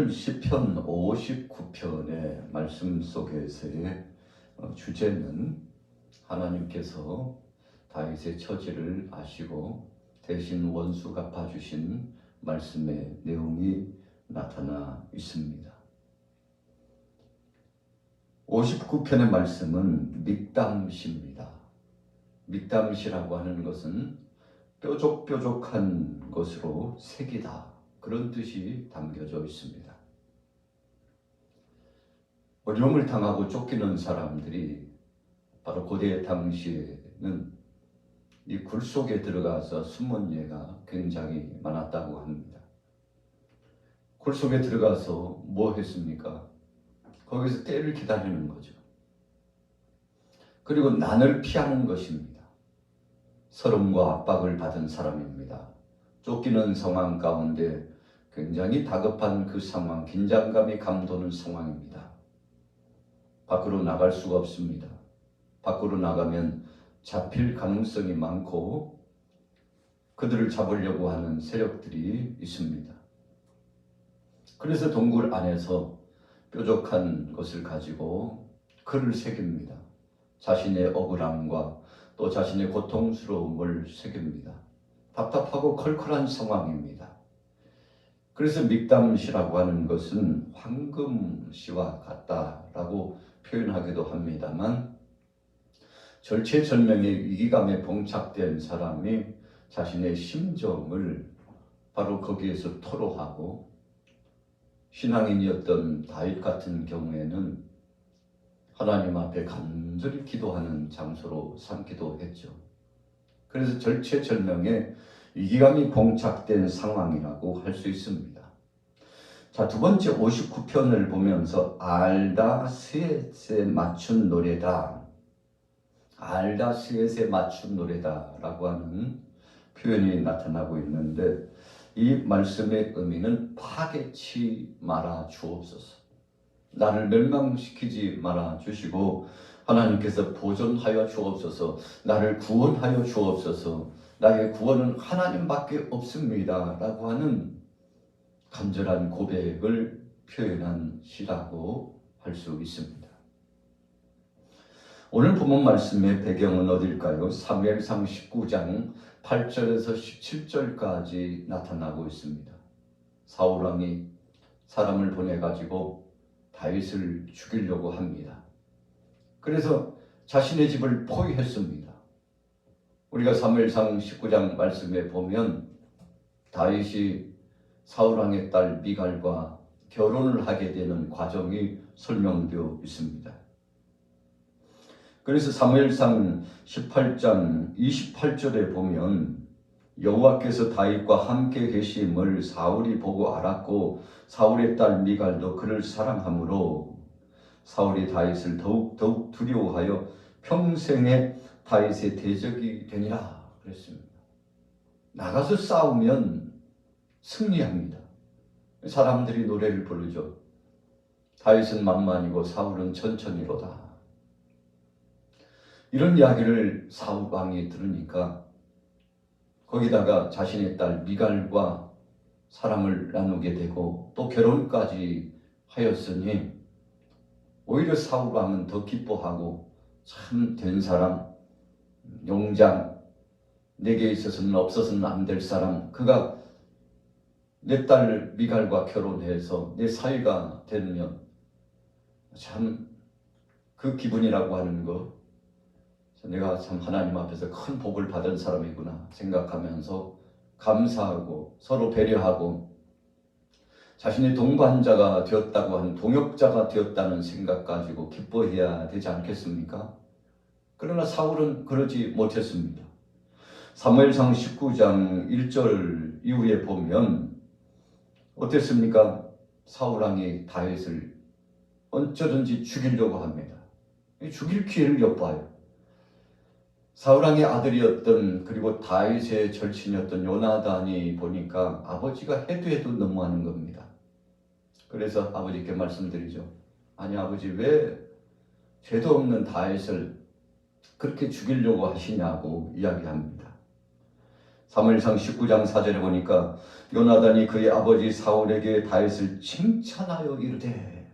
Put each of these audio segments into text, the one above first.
오늘 시편 59편의 말씀 속에서의 주제는 하나님께서 다윗의 처지를 아시고 대신 원수 갚아주신 말씀의 내용이 나타나 있습니다. 59편의 말씀은 믹담시입니다. 믹담시라고 하는 것은 뾰족뾰족한 것으로 새기다, 그런 뜻이 담겨져 있습니다. 어려움을 당하고 쫓기는 사람들이 바로 고대 당시에는 이 굴 속에 들어가서 숨은 예가 굉장히 많았다고 합니다. 굴 속에 들어가서 뭐 했습니까? 거기서 때를 기다리는 거죠. 그리고 난을 피하는 것입니다. 서름과 압박을 받은 사람입니다. 쫓기는 상황 가운데 굉장히 다급한 그 상황, 긴장감이 감도는 상황입니다. 밖으로 나갈 수가 없습니다. 밖으로 나가면 잡힐 가능성이 많고 그들을 잡으려고 하는 세력들이 있습니다. 그래서 동굴 안에서 뾰족한 것을 가지고 글을 새깁니다. 자신의 억울함과 또 자신의 고통스러움을 새깁니다. 답답하고 컬컬한 상황입니다. 그래서 믹담시라고 하는 것은 황금시와 같다라고 표현하기도 합니다만, 절체절명의 위기감에 봉착된 사람이 자신의 심정을 바로 거기에서 토로하고, 신앙인이었던 다윗 같은 경우에는 하나님 앞에 간절히 기도하는 장소로 삼기도 했죠. 그래서 절체절명의 위기감이 봉착된 상황이라고 할 수 있습니다. 자, 두 번째 59편을 보면서 알다 스웻에 맞춘 노래다, 알다 스웻에 맞춘 노래다 라고 하는 표현이 나타나고 있는데, 이 말씀의 의미는 파괴치 말아 주옵소서, 나를 멸망시키지 말아 주시고 하나님께서 보존하여 주옵소서, 나를 구원하여 주옵소서, 나의 구원은 하나님밖에 없습니다 라고 하는 간절한 고백을 표현한 시라고 할 수 있습니다. 오늘 본문 말씀의 배경은 어딜까요? 사무엘상 19장 8절에서 17절까지 나타나고 있습니다. 사울 왕이 사람을 보내가지고 다윗을 죽이려고 합니다. 그래서 자신의 집을 포위했습니다. 우리가 사무엘상 19장 말씀에 보면 다윗이 사울왕의 딸 미갈과 결혼을 하게 되는 과정이 설명되어 있습니다. 그래서 사무엘상 18장 28절에 보면 여호와께서 다윗과 함께 계심을 사울이 보고 알았고 사울의 딸 미갈도 그를 사랑하므로 사울이 다윗을 더욱 두려워하여 평생에 다윗의 대적이 되니라 그랬습니다. 나가서 싸우면 승리합니다. 사람들이 노래를 부르죠. 다윗은 만만이고 사울은 천천히로다. 이런 이야기를 사울 왕이 들으니까 거기다가 자신의 딸 미갈과 사랑을 나누게 되고 또 결혼까지 하였으니 오히려 사울 왕은 더 기뻐하고, 참 된 사람, 용장, 내게 있어서는 없어서는 안 될 사람, 그가 내 딸 미갈과 결혼해서 내 사위가 되면 참 그 기분이라고 하는 거, 내가 참 하나님 앞에서 큰 복을 받은 사람이구나 생각하면서 감사하고 서로 배려하고 자신의 동반자가 되었다고 하는, 동역자가 되었다는 생각 가지고 기뻐해야 되지 않겠습니까? 그러나 사울은 그러지 못했습니다. 사무엘상 19장 1절 이후에 보면 어땠습니까? 사울왕이 다윗을 어쩌든지 죽이려고 합니다. 죽일 기회를 엿봐요. 사울왕의 아들이었던, 그리고 다윗의 절친이었던 요나단이 보니까 아버지가 해도 너무하는 겁니다. 그래서 아버지께 말씀드리죠. 아니 아버지, 왜 죄도 없는 다윗을 그렇게 죽이려고 하시냐고 이야기합니다. 사무엘상 19장 4절에 보니까 요나단이 그의 아버지 사울에게 다윗을 칭찬하여 이르되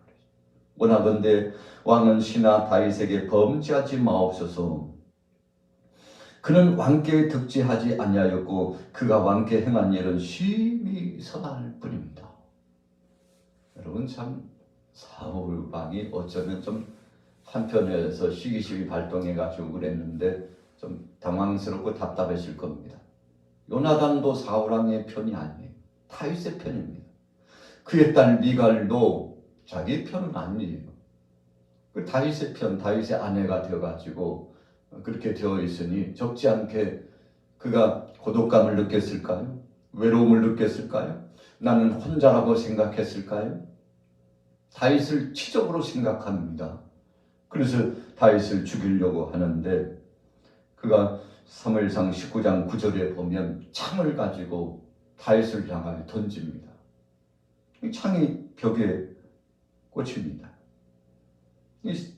원하건대 왕은 신하 다윗에게 범죄하지 마옵소서. 그는 왕께 득지하지 아니하였고 그가 왕께 행한 일은 심히 선할 뿐입니다. 여러분, 참 사울 왕이 어쩌면 좀 한편에서 시기심이 발동해가지고 그랬는데 좀 당황스럽고 답답했을 겁니다. 요나단도 사울 왕의 편이 아니에요. 다윗의 편입니다. 그의 딸 미갈도 자기 편은 아니에요. 그 다윗의 편, 다윗의 아내가 되어가지고 그렇게 되어 있으니 적지 않게 그가 고독감을 느꼈을까요? 외로움을 느꼈을까요? 나는 혼자라고 생각했을까요? 다윗을 치적으로 생각합니다. 그래서 다윗을 죽이려고 하는데 그가 사무엘상 19장 9절에 보면 창을 가지고 다윗을 향하여 던집니다. 이 창이 벽에 꽂힙니다. 이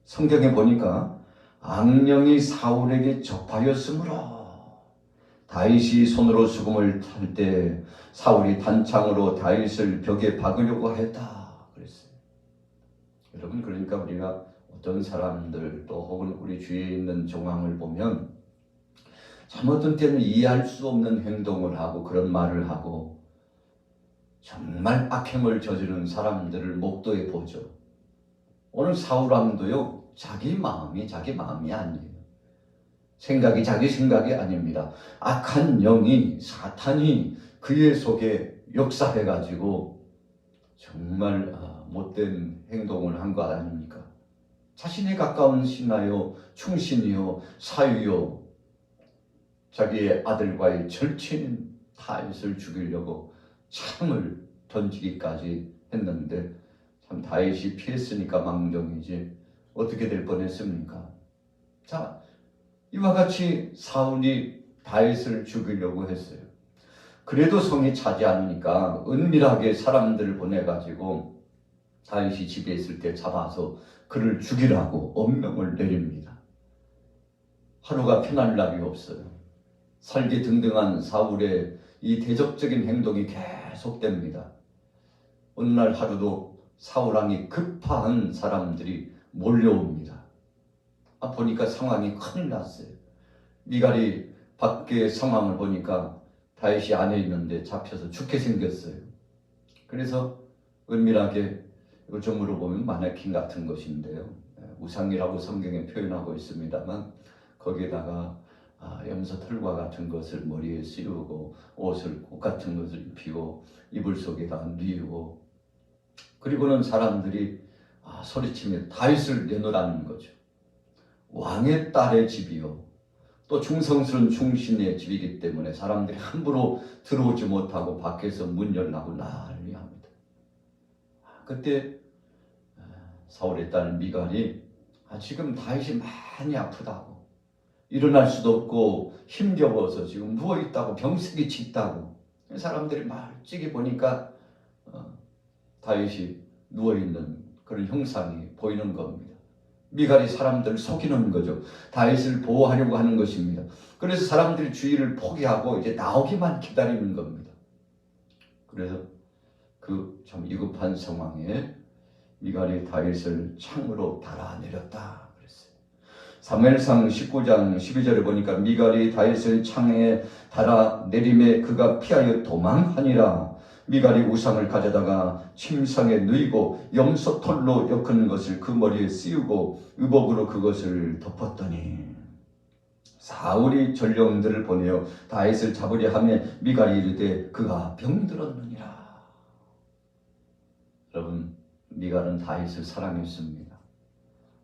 성경에 보니까 악령이 사울에게 접하였으므로 다윗이 손으로 수금을 탈 때 사울이 단창으로 다윗을 벽에 박으려고 했다 그랬어요. 여러분, 그러니까 우리가 어떤 사람들 또 혹은 우리 주위에 있는 정황을 보면 잘못된 때는 이해할 수 없는 행동을 하고 그런 말을 하고 정말 악행을 저지른 사람들을 목도해 보죠. 오늘 사울 왕도요, 자기 마음이 아니에요. 생각이 자기 생각이 아닙니다. 악한 영이, 사탄이 그의 속에 역사해가지고 정말 못된 행동을 한 것 아닙니까? 자신에 가까운 신하요, 충신이요, 사위요, 자기의 아들과의 절친인 다윗을 죽이려고 창을 던지기까지 했는데 참 다윗이 피했으니까 망정이지 어떻게 될 뻔했습니까? 자, 이와 같이 사울이 다윗을 죽이려고 했어요. 그래도 성이 차지 않으니까 은밀하게 사람들을 보내가지고 다윗이 집에 있을 때 잡아서 그를 죽이라고 엄명을 내립니다. 하루가 편할 날이 없어요. 살기 등등한 사울의 이 대적적인 행동이 계속됩니다. 어느 날 하루도 사울 왕이 급파한 사람들이 몰려옵니다. 보니까 상황이 큰일 났어요. 미갈이 밖에 상황을 보니까 다윗이 안에 있는데 잡혀서 죽게 생겼어요. 그래서 은밀하게 이거 좀 물어보면 마네킹 같은 것인데요. 우상이라고 성경에 표현하고 있습니다만 거기에다가 염소 털과 같은 것을 머리에 씌우고 옷을 꽃 같은 것을 입히고 이불 속에다 뉘고 그리고는 사람들이 소리치며 다윗을 내놓으라는 거죠. 왕의 딸의 집이요 또 충성스러운 충신의 집이기 때문에 사람들이 함부로 들어오지 못하고 밖에서 문 열라고 난리합니다. 그때 사울의 딸 미갈이 지금 다윗이 많이 아프다고 일어날 수도 없고 힘겨워서 지금 누워있다고 병색이 짙다고 사람들이 멀찍이 보니까 다윗이 누워있는 그런 형상이 보이는 겁니다. 미갈이 사람들을 속이는 거죠. 다윗을 보호하려고 하는 것입니다. 그래서 사람들이 주의를 포기하고 이제 나오기만 기다리는 겁니다. 그래서 그 참 위급한 상황에 미갈이 다윗을 창으로 달아내렸다 그랬어요. 사무엘상 19장 12절에 보니까 미갈이 다윗을 창에 달아내림에 그가 피하여 도망하니라. 미갈이 우상을 가져다가 침상에 누이고 염소털로 엮은 것을 그 머리에 씌우고 의복으로 그것을 덮었더니 사울이 전령들을 보내어 다윗을 잡으려 하며 미갈이 이르되 그가 병들었느니라. 여러분, 미갈은 다윗을 사랑했습니다.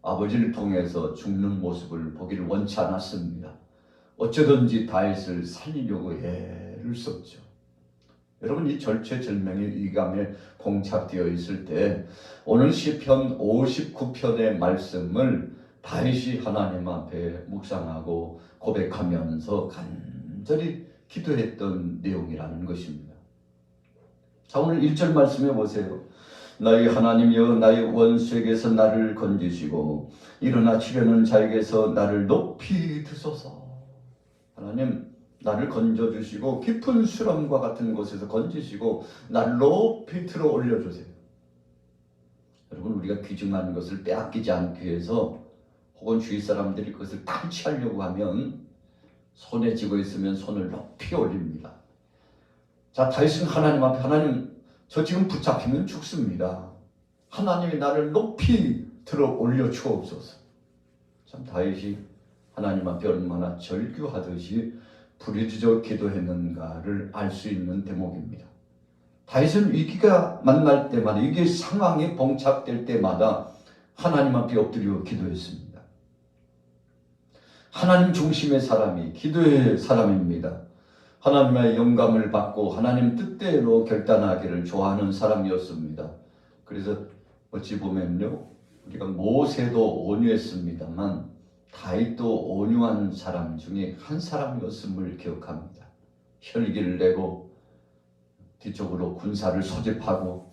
아버지를 통해서 죽는 모습을 보기를 원치 않았습니다. 어쩌든지 다윗을 살리려고 애를 썼죠. 여러분, 이 절체절명의 위감에 봉착되어 있을 때 오늘 시편 59편의 말씀을 다윗이 하나님 앞에 묵상하고 고백하면서 간절히 기도했던 내용이라는 것입니다. 자, 오늘 1절 말씀해 보세요. 나의 하나님이여 나의 원수에게서 나를 건지시고 일어나 치려는 자에게서 나를 높이 드소서. 하나님, 나를 건져주시고 깊은 수렁과 같은 곳에서 건지시고 나를 높이 들어 올려주세요. 여러분, 우리가 귀중한 것을 빼앗기지 않기 위해서 혹은 주위 사람들이 그것을 탈취하려고 하면 손에 쥐고 있으면 손을 높이 올립니다. 자, 다윗은 하나님 앞에, 하나님, 저 지금 붙잡히면 죽습니다. 하나님이 나를 높이 들어 올려 주옵소서. 참 다윗이 하나님 앞에 얼마나 절규하듯이 부르짖어 기도했는가를 알 수 있는 대목입니다. 다윗은 위기가 만날 때마다, 위기의 상황이 봉착될 때마다 하나님 앞에 엎드려 기도했습니다. 하나님 중심의 사람이 기도의 사람입니다. 하나님의 영감을 받고 하나님 뜻대로 결단하기를 좋아하는 사람이었습니다. 그래서 어찌 보면요, 우리가 모세도 온유했습니다만 다윗도 온유한 사람 중에 한 사람이었음을 기억합니다. 혈기를 내고 뒤쪽으로 군사를 소집하고,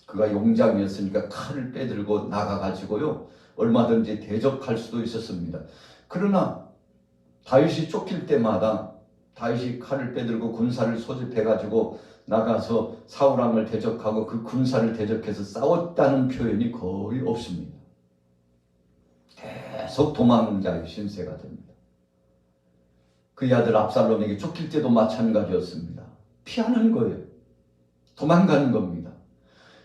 그가 용장이었으니까 칼을 빼들고 나가가지고요 얼마든지 대적할 수도 있었습니다. 그러나 다윗이 쫓길 때마다 다윗이 칼을 빼들고 군사를 소집해가지고 나가서 사울 왕을 대적하고 그 군사를 대적해서 싸웠다는 표현이 거의 없습니다. 계속 도망자의 신세가 됩니다. 그의 아들 압살롬에게 쫓길 때도 마찬가지였습니다. 피하는 거예요. 도망가는 겁니다.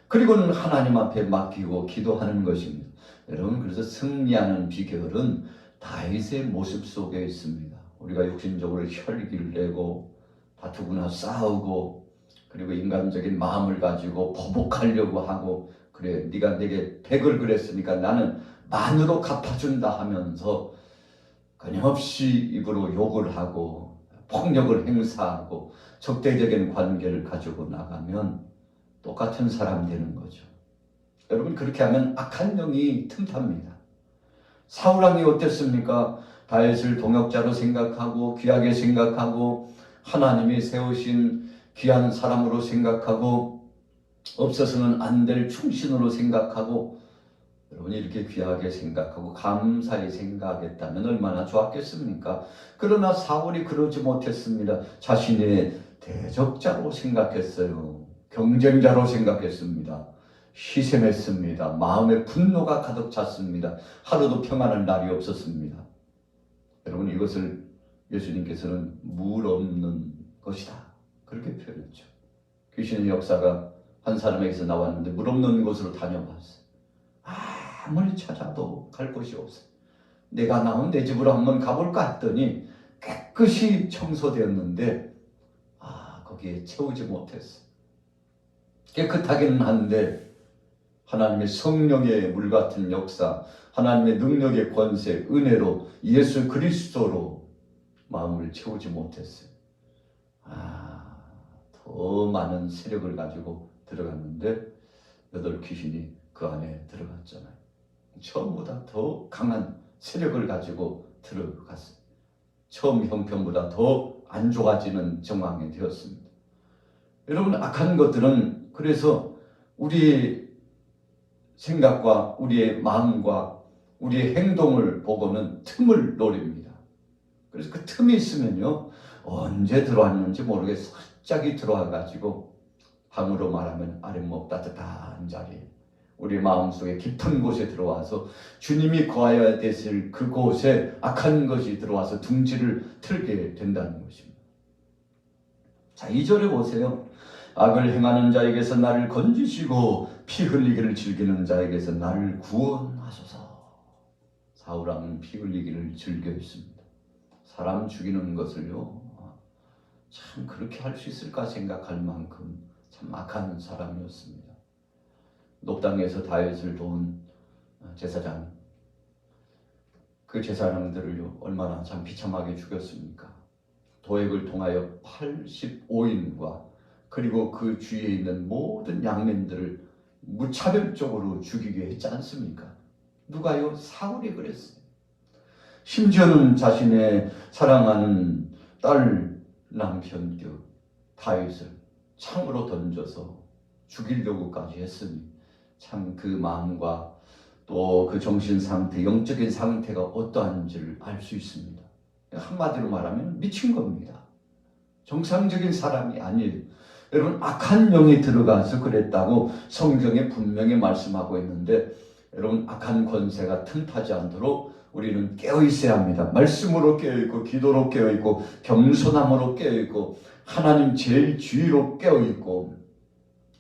그리고는 하나님 앞에 맡기고 기도하는 것입니다. 여러분, 그래서 승리하는 비결은 다윗의 모습 속에 있습니다. 우리가 육신적으로 혈기를 내고 다투거나 싸우고, 그리고 인간적인 마음을 가지고 보복하려고 하고, 그래 네가 내게 100을 그랬으니까 나는 만으로 갚아준다 하면서 끊임없이 입으로 욕을 하고 폭력을 행사하고 적대적인 관계를 가지고 나가면 똑같은 사람 되는 거죠. 여러분, 그렇게 하면 악한 영이 틈탑니다. 사울 왕이 어땠습니까? 다윗을 동역자로 생각하고 귀하게 생각하고 하나님이 세우신 귀한 사람으로 생각하고 없어서는 안 될 충신으로 생각하고, 여러분이 이렇게 귀하게 생각하고 감사히 생각했다면 얼마나 좋았겠습니까? 그러나 사울이 그러지 못했습니다. 자신의 대적자로 생각했어요. 경쟁자로 생각했습니다. 희생했습니다. 마음에 분노가 가득 찼습니다. 하루도 평안한 날이 없었습니다. 여러분, 이것을 예수님께서는 물 없는 것이다, 그렇게 표현했죠. 귀신의 역사가 한 사람에게서 나왔는데 물 없는 곳으로 다녀봤어요. 아무리 찾아도 갈 곳이 없어요. 내가 나온 내 집으로 한번 가볼까 했더니 깨끗이 청소되었는데 거기에 채우지 못했어요. 깨끗하기는 한데 하나님의 성령의 물같은 역사, 하나님의 능력의 권세, 은혜로 예수 그리스도로 마음을 채우지 못했어요. 더 많은 세력을 가지고 들어갔는데 8 귀신이 그 안에 들어갔잖아요. 처음보다 더 강한 세력을 가지고 들어갔어요. 처음 형편보다 더 안 좋아지는 정황이 되었습니다. 여러분, 악한 것들은 그래서 우리의 생각과 우리의 마음과 우리의 행동을 보고는 틈을 노립니다. 그래서 그 틈이 있으면요, 언제 들어왔는지 모르게 살짝이 들어와가지고 방으로 말하면 아랫목 따뜻한 자리에, 우리 마음속에 깊은 곳에 들어와서 주님이 거하여야 되실 그곳에 악한 것이 들어와서 둥지를 틀게 된다는 것입니다. 자, 2절에 보세요. 악을 행하는 자에게서 나를 건지시고 피 흘리기를 즐기는 자에게서 나를 구원하소서. 사울 왕은 피 흘리기를 즐겨했습니다. 사람 죽이는 것을요, 참 그렇게 할 수 있을까 생각할 만큼 참 악한 사람이었습니다. 녹당에서 다윗을 도운 제사장, 그 제사장들을요 얼마나 참 비참하게 죽였습니까? 도액을 통하여 85인과 그리고 그 주위에 있는 모든 양민들을 무차별적으로 죽이게 했지 않습니까? 누가요? 사울이 그랬어요. 심지어는 자신의 사랑하는 딸 남편교 다윗을 창으로 던져서 죽이려고까지 했으니 참 그 마음과 또 그 정신 상태, 영적인 상태가 어떠한지를 알 수 있습니다. 한마디로 말하면 미친 겁니다. 정상적인 사람이 아니에요. 여러분, 악한 영이 들어가서 그랬다고 성경에 분명히 말씀하고 있는데, 여러분, 악한 권세가 틈타지 않도록 우리는 깨어 있어야 합니다. 말씀으로 깨어 있고, 기도로 깨어 있고, 겸손함으로 깨어 있고, 하나님 제일 주의로 깨어 있고,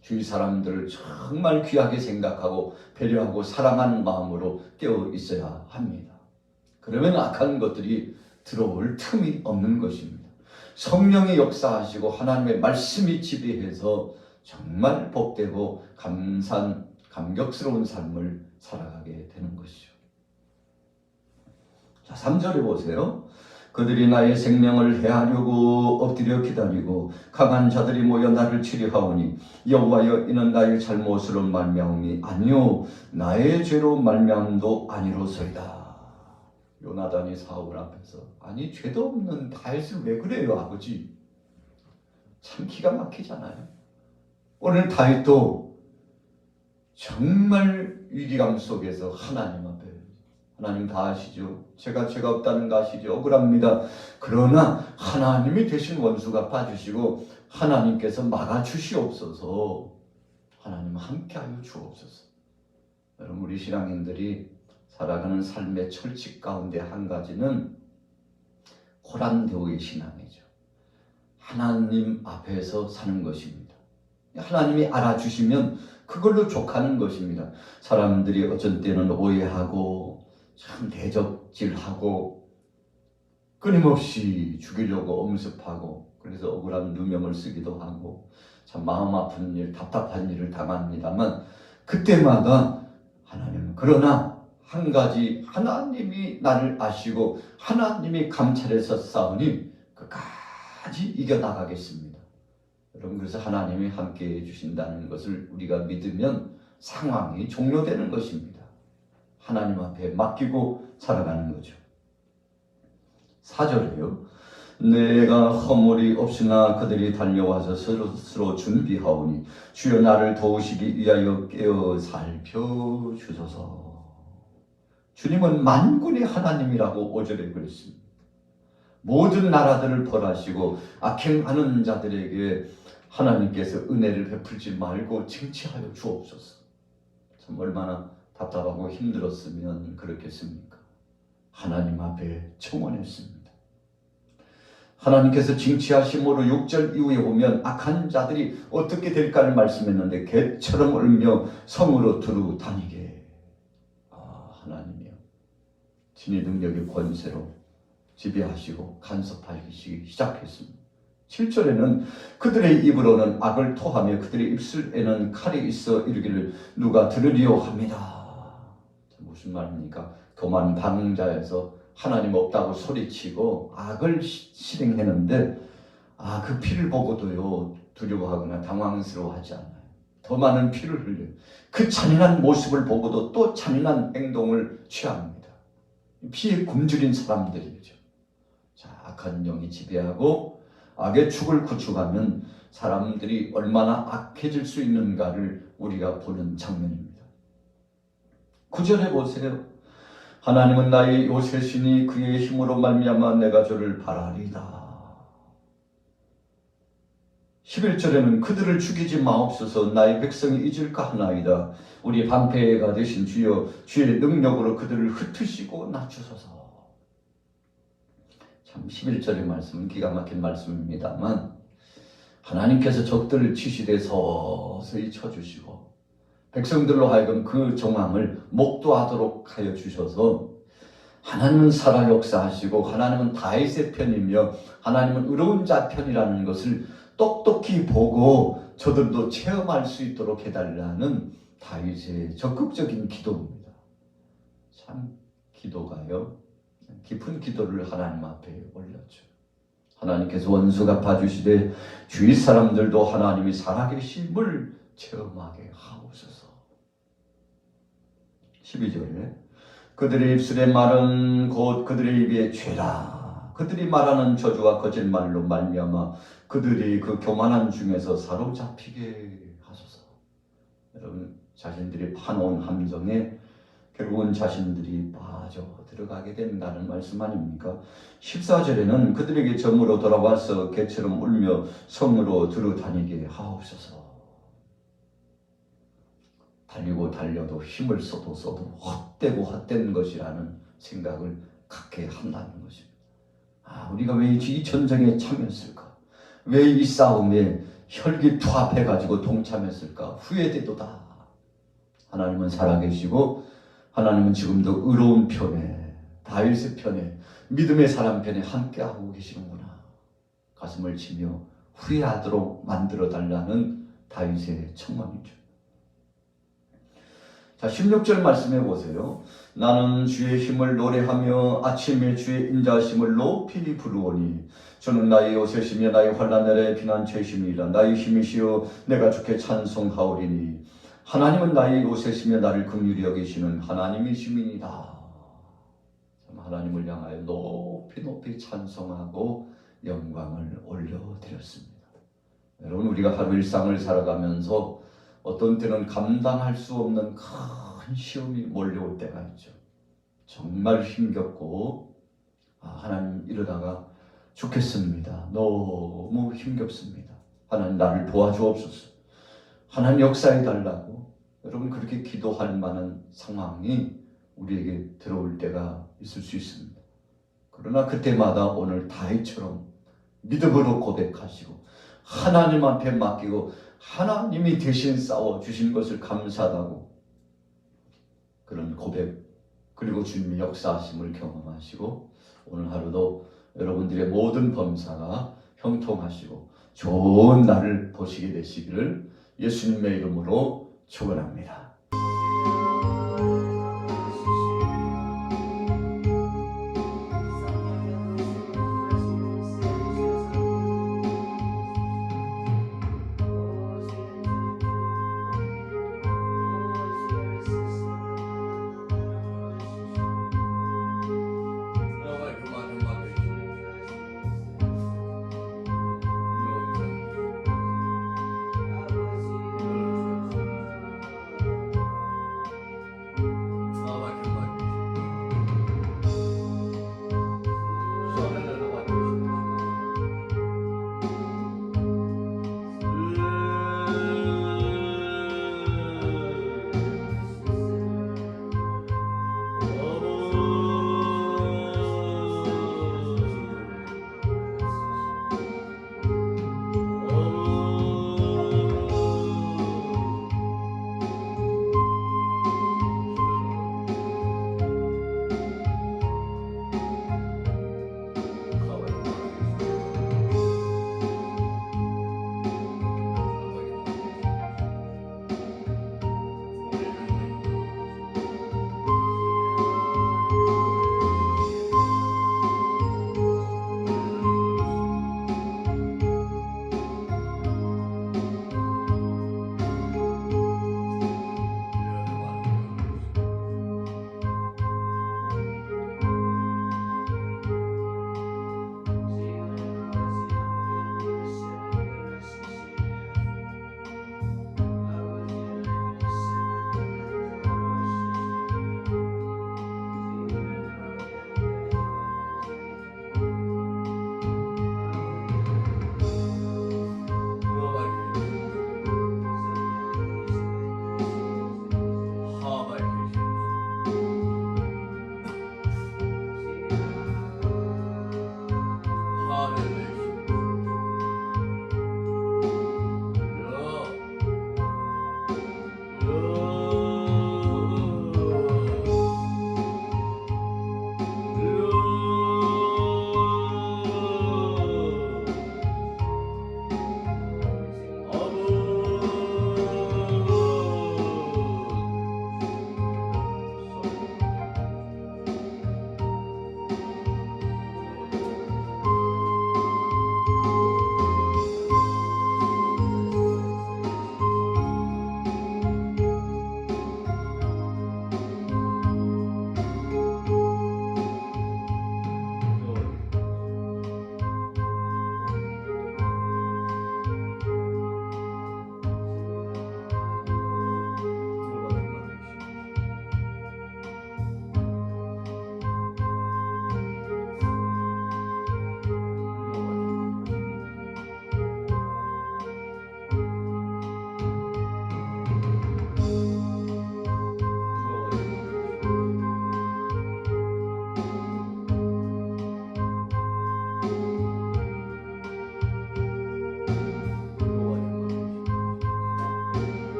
주위 사람들을 정말 귀하게 생각하고 배려하고 사랑하는 마음으로 깨어 있어야 합니다. 그러면 악한 것들이 들어올 틈이 없는 것입니다. 성령이 역사하시고 하나님의 말씀이 지배해서 정말 복되고 감격스러운 삶을 살아가게 되는 것이죠. 자, 3절에 보세요. 그들이 나의 생명을 해하려고 엎드려 기다리고 강한 자들이 모여 나를 치려하오니 여호와여, 이는 나의 잘못으로 말미암음이 아니요 나의 죄로 말미암음도 아니로소이다. 요나단이 사울 앞에서, 아니 죄도 없는 다윗을 왜 그래요 아버지? 참 기가 막히잖아요. 오늘 다윗도 정말 위기감 속에서 하나님 앞에, 하나님 다 아시죠? 제가 죄가 없다는 거 아시죠? 억울합니다. 그러나 하나님이 대신 원수 갚아주시고 하나님께서 막아주시옵소서. 하나님 함께하여 주옵소서. 여러분, 우리 신앙인들이 살아가는 삶의 철칙 가운데 한 가지는 호란대오의 신앙이죠. 하나님 앞에서 사는 것입니다. 하나님이 알아주시면 그걸로 족하는 것입니다. 사람들이 어쩐 때는 오해하고 참 대적질하고 끊임없이 죽이려고 엄습하고, 그래서 억울한 누명을 쓰기도 하고 참 마음 아픈 일, 답답한 일을 당합니다만, 그때마다 하나님, 그러나 한 가지, 하나님이 나를 아시고 하나님이 감찰해서 싸우니 끝까지 이겨나가겠습니다. 여러분, 그래서 하나님이 함께해 주신다는 것을 우리가 믿으면 상황이 종료되는 것입니다. 하나님 앞에 맡기고 살아가는 거죠. 4절에요. 내가 허물이 없으나 그들이 달려와서 스스로 준비하오니 주여 나를 도우시기 위하여 깨어 살펴주소서. 주님은 만군의 하나님이라고 5절에 그랬습니다. 모든 나라들을 벌하시고 악행하는 자들에게 하나님께서 은혜를 베풀지 말고 쟁취하여 주옵소서. 참 얼마나 답답하고 힘들었으면 그렇겠습니까? 하나님 앞에 청원했습니다. 하나님께서 징치하심으로 6절 이후에 보면 악한 자들이 어떻게 될까를 말씀했는데, 개처럼 울며 성으로 두루 다니게. 하나님이요, 진의 능력의 권세로 지배하시고 간섭하시기 시작했습니다. 7절에는 그들의 입으로는 악을 토하며 그들의 입술에는 칼이 있어 이르기를 누가 들으리요 합니다. 무슨 말입니까? 교만 방자에서 하나님 없다고 소리치고 악을 실행했는데, 그 피를 보고도요 두려워하거나 당황스러워하지 않아요. 더 많은 피를 흘려요. 그 잔인한 모습을 보고도 또 잔인한 행동을 취합니다. 피에 굶주린 사람들이죠. 자, 악한 영이 지배하고 악의 축을 구축하면 사람들이 얼마나 악해질 수 있는가를 우리가 보는 장면입니다. 9절에 보세요. 하나님은 나의 요새시니 그의 힘으로 말미암아 내가 저를 바라리다. 11절에는 그들을 죽이지 마옵소서. 나의 백성이 잊을까 하나이다. 우리 방패가 되신 주여, 주의 능력으로 그들을 흩으시고 낮추소서. 참 11절의 말씀은 기가 막힌 말씀입니다만, 하나님께서 적들을 치시되 서서히 쳐주시고 백성들로 하여금 그 정황을 목도하도록 하여 주셔서, 하나님은 살아 역사하시고 하나님은 다윗의 편이며 하나님은 의로운 자 편이라는 것을 똑똑히 보고 저들도 체험할 수 있도록 해달라는 다윗의 적극적인 기도입니다. 참 기도가요, 깊은 기도를 하나님 앞에 올렸죠. 하나님께서 원수 갚아주시되 주위 사람들도 하나님이 살아계심을 체험하게 하옵소서. 12절에 그들의 입술의 말은 곧 그들의 입의 죄라. 그들이 말하는 저주와 거짓말로 말미암아 그들이 그 교만한 중에서 사로잡히게 하소서. 여러분, 자신들이 파놓은 함정에 결국은 자신들이 빠져 들어가게 된다는 말씀 아닙니까? 14절에는 그들에게 점으로 돌아와서 개처럼 울며 성으로 두루다니게 하옵소서. 달리고 달려도 힘을 써도 헛되고 헛된 것이라는 생각을 갖게 한다는 것입니다. 우리가 왜 이 전쟁에 참여했을까? 왜 이 싸움에 혈기투합해가지고 동참했을까? 후회되도다. 하나님은 살아계시고 하나님은 지금도 의로운 편에, 다윗의 편에, 믿음의 사람 편에 함께하고 계시는구나. 가슴을 치며 후회하도록 만들어달라는 다윗의 청망이죠. 자, 16절 말씀해 보세요. 나는 주의 힘을 노래하며 아침에 주의 인자하심을 높이 부르오니 주는 나의 요새시며 나의 환난날의 피난처이심이라. 나의 힘이시여 내가 주께 찬송하오리니 하나님은 나의 요새시며 나를 긍휼히 여기시는 하나님이심이니이다. 하나님을 향하여 높이 찬송하고 영광을 올려드렸습니다. 여러분, 우리가 하루 일상을 살아가면서 어떤 때는 감당할 수 없는 큰 시험이 몰려올 때가 있죠. 정말 힘겹고 하나님 이러다가 죽겠습니다. 너무 힘겹습니다. 하나님 나를 도와주옵소서. 하나님 역사해 달라고 여러분 그렇게 기도할 만한 상황이 우리에게 들어올 때가 있을 수 있습니다. 그러나 그때마다 오늘 다윗처럼 믿음으로 고백하시고 하나님 앞에 맡기고 하나님이 대신 싸워주신 것을 감사하다고 그런 고백 그리고 주님의 역사하심을 경험하시고 오늘 하루도 여러분들의 모든 범사가 형통하시고 좋은 날을 보시게 되시기를 예수님의 이름으로 축원합니다.